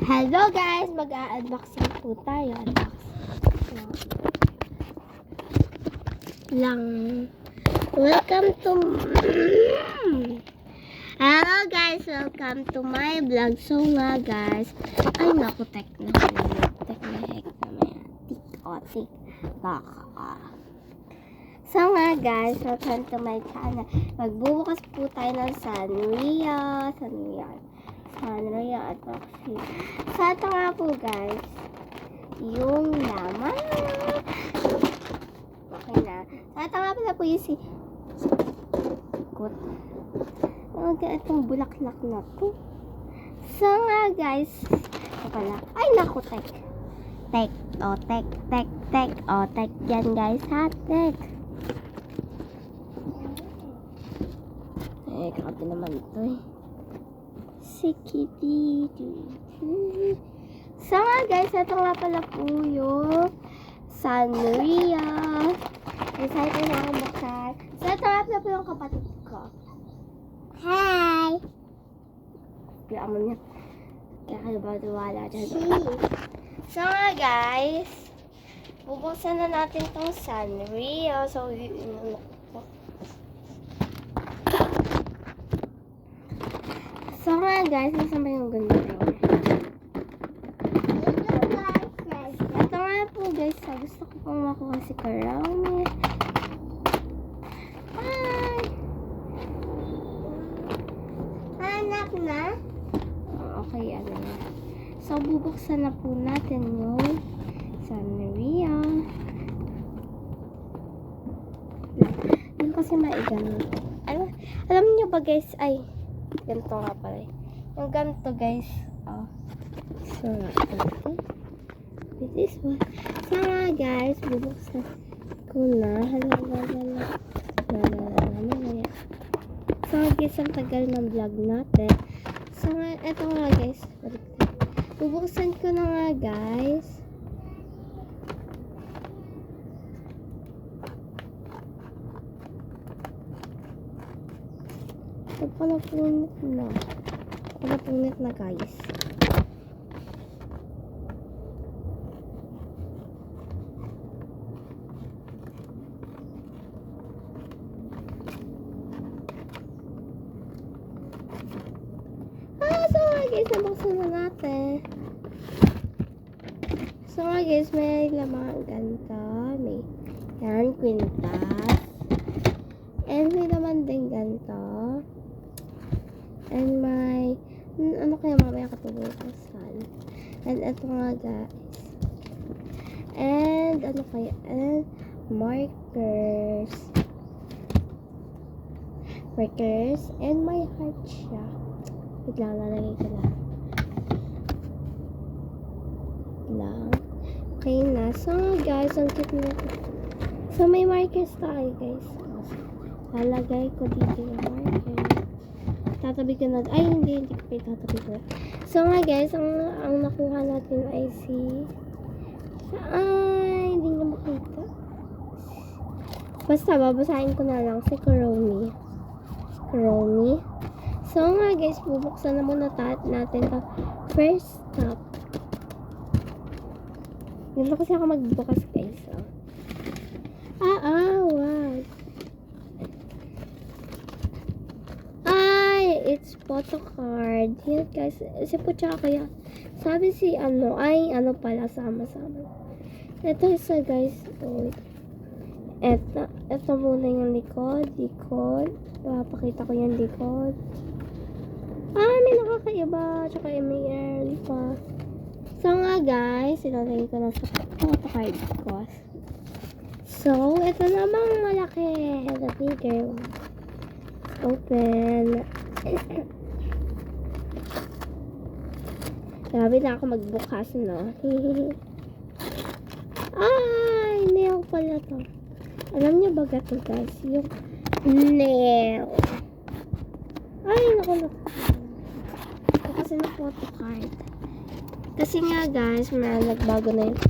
Hello guys, mag-unboxing po tayo. Welcome to Hello guys, welcome to my vlog. So nga guys, ay naku, tek na heck naman. Tik. So nga guys, welcome to my channel. Magbubukas po tayo ng Sanrio at Roxy. So ito nga po guys, yung laman. Okay na. So ito nga pala po yung itong bulaklak na po. So nga guys, ito pala. Ay naku, tek yan guys ha, tek. Grabe naman ito eh. Sikiti. So nga guys, ito nga pala po yung Sanrio. Excited na akong buksan. So ito nga pala po yung kapatid ko. Hi! Kaya mo niya. Kaya kayo ba duwala dyan? So nga guys, bubuksan na natin itong Sanrio. So, So nga guys, nasaan ba yung ganda rin? Ito nga po guys, gusto ko pong makuha si Karami. Hi! Hanap na? Okay, ano na. So, bubuksan na po natin yung Sanrio. Yung kasi maigan. Alam niyo ba guys, ganito nga pala. Yung ganito guys. So, this one. So nga guys, bubuksan ko na. So guys, ang tagal ng vlog natin. So nga, eto nga guys. Bubuksan ko na nga guys. Panapunit na guys. So nga guys, nabuksan na natin. So nga guys, may lamang ganito. May yan, kwintas. And may naman din ganito. And my, ano kaya mamaya katubukasan. And ito nga guys. And ano kaya, and markers. And my heart siya. Wait lang, lalagay ko lang. Okay na. So guys, ang cute na. So may markers tayo guys. Lalagay ko dito yung markers. Tatabi ko na. Ay, hindi ko pa tatabi ko. So nga guys, ang nakuha natin ay hindi nyo makita. Basta, babasahin ko na lang si Kuromi. So nga guys, bubuksan na muna natin ito. First stop. Ganito kasi ako magbukas guys. Wow. It's photo card. Yan guys. Si Pucha kaya. Sabi si ano pala sama-sama. Ito isa guys. Ito muna yung likod. Papakita ko yung likod. May nakakaiba. Tsaka may air pa. So nga guys, ilalagay ko na sa photo card ko. So, ito namang malaki. The bigger one. Open. Grabe na ako magbukas, no? Nail pala to. Alam niyo ba gato, guys? Yung nail. Naku. Ito kasi na photo card. Kasi nga, guys, may nagbago na yung